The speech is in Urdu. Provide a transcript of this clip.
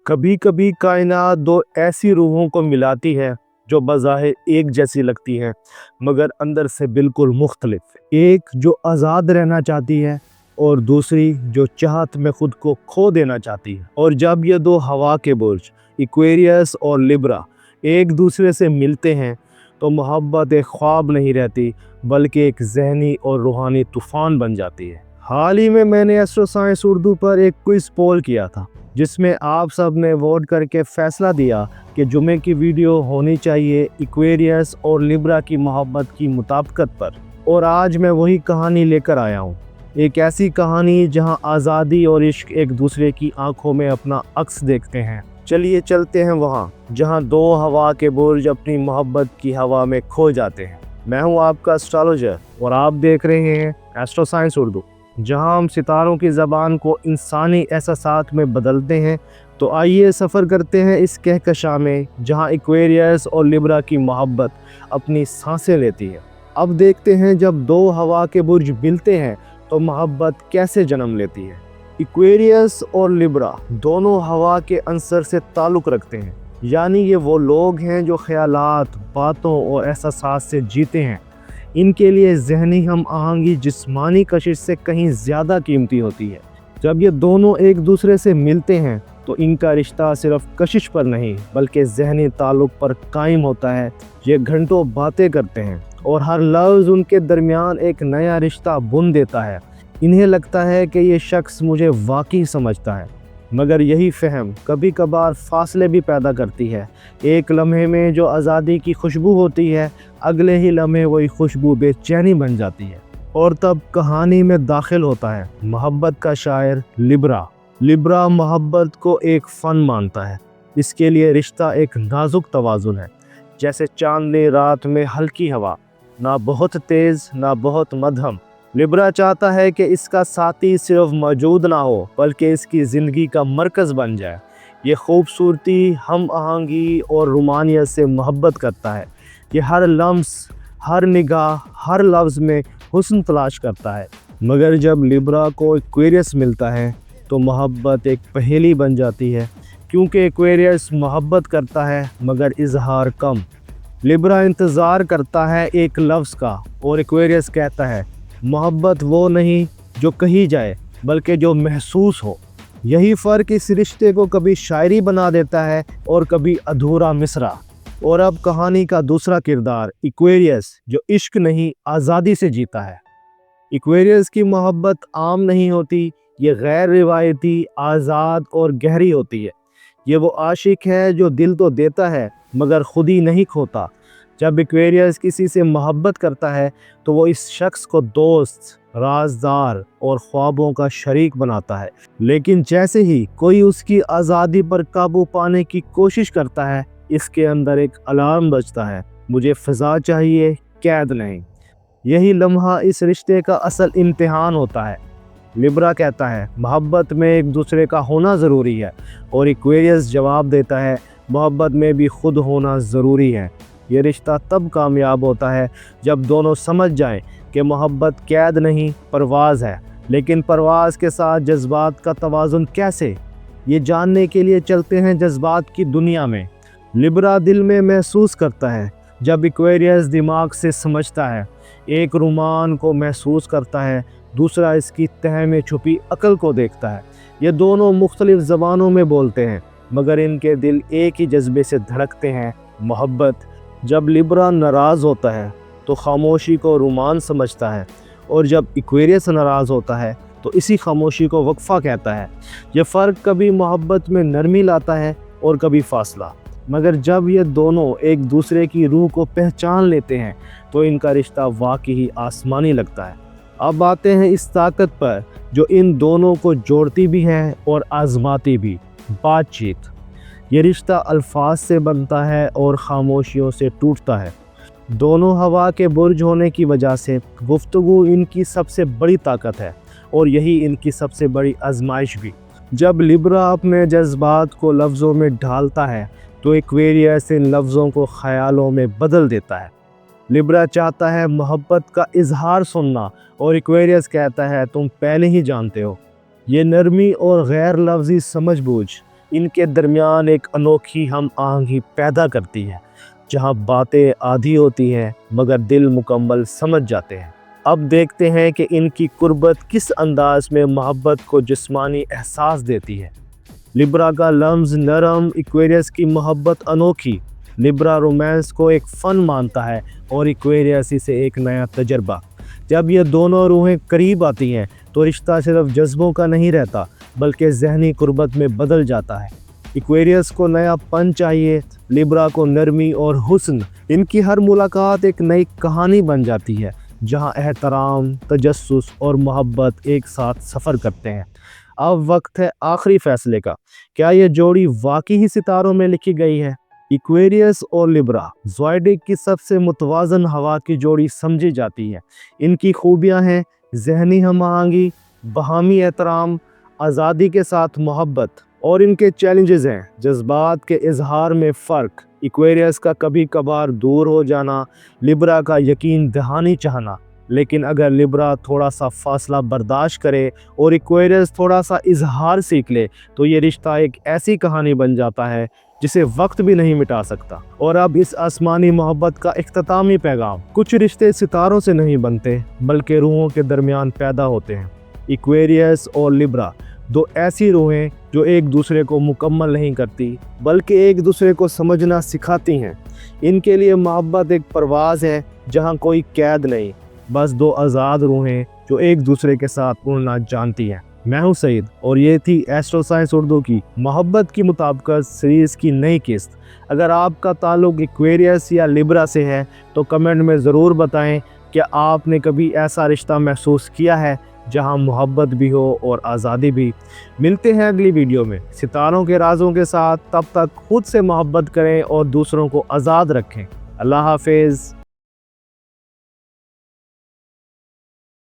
کبھی کبھی کائنات دو ایسی روحوں کو ملاتی ہے جو بظاہر ایک جیسی لگتی ہیں مگر اندر سے بالکل مختلف۔ ایک جو آزاد رہنا چاہتی ہے اور دوسری جو چاہت میں خود کو کھو دینا چاہتی ہے۔ اور جب یہ دو ہوا کے برج ایکویریس اور لیبرا ایک دوسرے سے ملتے ہیں تو محبت ایک خواب نہیں رہتی بلکہ ایک ذہنی اور روحانی طوفان بن جاتی ہے۔ حال ہی میں نے ایسٹرو سائنس اردو پر ایک کوئز پول کیا تھا جس میں آپ سب نے ووٹ کر کے فیصلہ دیا کہ جمعے کی ویڈیو ہونی چاہیے ایکویریس اور لیبرا کی محبت کی مطابقت پر۔ اور آج میں وہی کہانی لے کر آیا ہوں، ایک ایسی کہانی جہاں آزادی اور عشق ایک دوسرے کی آنکھوں میں اپنا عکس دیکھتے ہیں۔ چلیے چلتے ہیں وہاں جہاں دو ہوا کے برج اپنی محبت کی ہوا میں کھو جاتے ہیں۔ میں ہوں آپ کا اسٹرالوجر اور آپ دیکھ رہے ہیں ایسٹرو سائنس اردو، جہاں ہم ستاروں کی زبان کو انسانی احساسات میں بدلتے ہیں۔ تو آئیے سفر کرتے ہیں اس کہکشاں میں جہاں ایکویریس اور لیبرا کی محبت اپنی سانسیں لیتی ہے۔ اب دیکھتے ہیں جب دو ہوا کے برج ملتے ہیں تو محبت کیسے جنم لیتی ہے۔ ایکویریس اور لیبرا دونوں ہوا کے عنصر سے تعلق رکھتے ہیں، یعنی یہ وہ لوگ ہیں جو خیالات، باتوں اور احساسات سے جیتے ہیں۔ ان کے لیے ذہنی ہم آہنگی جسمانی کشش سے کہیں زیادہ قیمتی ہوتی ہے۔ جب یہ دونوں ایک دوسرے سے ملتے ہیں تو ان کا رشتہ صرف کشش پر نہیں بلکہ ذہنی تعلق پر قائم ہوتا ہے۔ یہ گھنٹوں باتیں کرتے ہیں اور ہر لفظ ان کے درمیان ایک نیا رشتہ بن دیتا ہے۔ انہیں لگتا ہے کہ یہ شخص مجھے واقعی سمجھتا ہے، مگر یہی فہم کبھی کبھار فاصلے بھی پیدا کرتی ہے۔ ایک لمحے میں جو آزادی کی خوشبو ہوتی ہے، اگلے ہی لمحے وہی خوشبو بے چینی بن جاتی ہے۔ اور تب کہانی میں داخل ہوتا ہے محبت کا شاعر لیبرا۔ لیبرا محبت کو ایک فن مانتا ہے۔ اس کے لیے رشتہ ایک نازک توازن ہے، جیسے چاندنی رات میں ہلکی ہوا، نہ بہت تیز نہ بہت مدھم۔ لیبرا چاہتا ہے کہ اس کا ساتھی صرف موجود نہ ہو بلکہ اس کی زندگی کا مرکز بن جائے۔ یہ خوبصورتی، ہم آہنگی اور رومانیت سے محبت کرتا ہے۔ یہ ہر لمس، ہر نگاہ، ہر لفظ میں حسن تلاش کرتا ہے۔ مگر جب لیبرا کو ایکویریس ملتا ہے تو محبت ایک پہیلی بن جاتی ہے، کیونکہ ایکویریس محبت کرتا ہے مگر اظہار کم۔ لیبرا انتظار کرتا ہے ایک لفظ کا اور ایکویریس کہتا ہے محبت وہ نہیں جو کہی جائے بلکہ جو محسوس ہو۔ یہی فرق اس رشتے کو کبھی شاعری بنا دیتا ہے اور کبھی ادھورا مصرع۔ اور اب کہانی کا دوسرا کردار ایکویریس، جو عشق نہیں آزادی سے جیتا ہے۔ ایکویریس کی محبت عام نہیں ہوتی، یہ غیر روایتی، آزاد اور گہری ہوتی ہے۔ یہ وہ عاشق ہے جو دل تو دیتا ہے مگر خود ہی نہیں کھوتا۔ جب ایکویریس کسی سے محبت کرتا ہے تو وہ اس شخص کو دوست، رازدار اور خوابوں کا شریک بناتا ہے۔ لیکن جیسے ہی کوئی اس کی آزادی پر قابو پانے کی کوشش کرتا ہے، اس کے اندر ایک الارم بجتا ہے، مجھے فضا چاہیے، قید نہیں۔ یہی لمحہ اس رشتے کا اصل امتحان ہوتا ہے۔ لیبرا کہتا ہے محبت میں ایک دوسرے کا ہونا ضروری ہے، اور ایکویریس جواب دیتا ہے محبت میں بھی خود ہونا ضروری ہے۔ یہ رشتہ تب کامیاب ہوتا ہے جب دونوں سمجھ جائیں کہ محبت قید نہیں، پرواز ہے۔ لیکن پرواز کے ساتھ جذبات کا توازن کیسے؟ یہ جاننے کے لیے چلتے ہیں جذبات کی دنیا میں۔ لیبرا دل میں محسوس کرتا ہے جب ایکویریس دماغ سے سمجھتا ہے۔ ایک رومان کو محسوس کرتا ہے، دوسرا اس کی تہہ میں چھپی عقل کو دیکھتا ہے۔ یہ دونوں مختلف زبانوں میں بولتے ہیں مگر ان کے دل ایک ہی جذبے سے دھڑکتے ہیں، محبت۔ جب لیبرا ناراض ہوتا ہے تو خاموشی کو رومان سمجھتا ہے، اور جب ایکویریس ناراض ہوتا ہے تو اسی خاموشی کو وقفہ کہتا ہے۔ یہ فرق کبھی محبت میں نرمی لاتا ہے اور کبھی فاصلہ، مگر جب یہ دونوں ایک دوسرے کی روح کو پہچان لیتے ہیں تو ان کا رشتہ واقعی آسمانی لگتا ہے۔ اب آتے ہیں اس طاقت پر جو ان دونوں کو جوڑتی بھی ہے اور آزماتی بھی، بات چیت۔ یہ رشتہ الفاظ سے بنتا ہے اور خاموشیوں سے ٹوٹتا ہے۔ دونوں ہوا کے برج ہونے کی وجہ سے گفتگو ان کی سب سے بڑی طاقت ہے اور یہی ان کی سب سے بڑی آزمائش بھی۔ جب لیبرا اپنے جذبات کو لفظوں میں ڈھالتا ہے تو ایکویریس ان لفظوں کو خیالوں میں بدل دیتا ہے۔ لیبرا چاہتا ہے محبت کا اظہار سننا اور ایکویریس کہتا ہے تم پہلے ہی جانتے ہو۔ یہ نرمی اور غیر لفظی سمجھ بوجھ ان کے درمیان ایک انوکھی ہم آہنگی پیدا کرتی ہے، جہاں باتیں آدھی ہوتی ہیں مگر دل مکمل سمجھ جاتے ہیں۔ اب دیکھتے ہیں کہ ان کی قربت کس انداز میں محبت کو جسمانی احساس دیتی ہے۔ لیبرا کا لمز نرم، ایکویریس کی محبت انوکھی۔ لیبرا رومانس کو ایک فن مانتا ہے اور ایکویریس اسے ایک نیا تجربہ۔ جب یہ دونوں روحیں قریب آتی ہیں تو رشتہ صرف جذبوں کا نہیں رہتا بلکہ ذہنی قربت میں بدل جاتا ہے۔ ایکویریس کو نیا پن چاہیے، لیبرا کو نرمی اور حسن۔ ان کی ہر ملاقات ایک نئی کہانی بن جاتی ہے جہاں احترام، تجسس اور محبت ایک ساتھ سفر کرتے ہیں۔ اب وقت ہے آخری فیصلے کا۔ کیا یہ جوڑی واقعی ہی ستاروں میں لکھی گئی ہے؟ ایکویریس اور لیبرا زوڈیک کی سب سے متوازن ہوا کی جوڑی سمجھی جاتی ہے۔ ان کی خوبیاں ہیں ذہنی ہم آہنگی، باہمی احترام، آزادی کے ساتھ محبت، اور ان کے چیلنجز ہیں جذبات کے اظہار میں فرق، ایکویریس کا کبھی کبھار دور ہو جانا، لیبرا کا یقین دہانی چاہنا۔ لیکن اگر لیبرا تھوڑا سا فاصلہ برداشت کرے اور ایکویریس تھوڑا سا اظہار سیکھ لے تو یہ رشتہ ایک ایسی کہانی بن جاتا ہے جسے وقت بھی نہیں مٹا سکتا۔ اور اب اس آسمانی محبت کا اختتامی پیغام: کچھ رشتے ستاروں سے نہیں بنتے بلکہ روحوں کے درمیان پیدا ہوتے ہیں۔ ایکویریس اور لیبرا دو ایسی روحیں جو ایک دوسرے کو مکمل نہیں کرتی بلکہ ایک دوسرے کو سمجھنا سکھاتی ہیں۔ ان کے لیے محبت ایک پرواز ہے جہاں کوئی قید نہیں، بس دو آزاد روحیں جو ایک دوسرے کے ساتھ اڑنا جانتی ہیں۔ میں ہوں سعید اور یہ تھی ایسٹرو سائنس اردو کی محبت کی مطابقت سیریز کی نئی قسط۔ اگر آپ کا تعلق ایکویریس یا لیبرا سے ہے تو کمنٹ میں ضرور بتائیں کہ آپ نے کبھی ایسا رشتہ محسوس کیا ہے جہاں محبت بھی ہو اور آزادی بھی۔ ملتے ہیں اگلی ویڈیو میں ستاروں کے رازوں کے ساتھ۔ تب تک خود سے محبت کریں اور دوسروں کو آزاد رکھیں۔ اللہ حافظ۔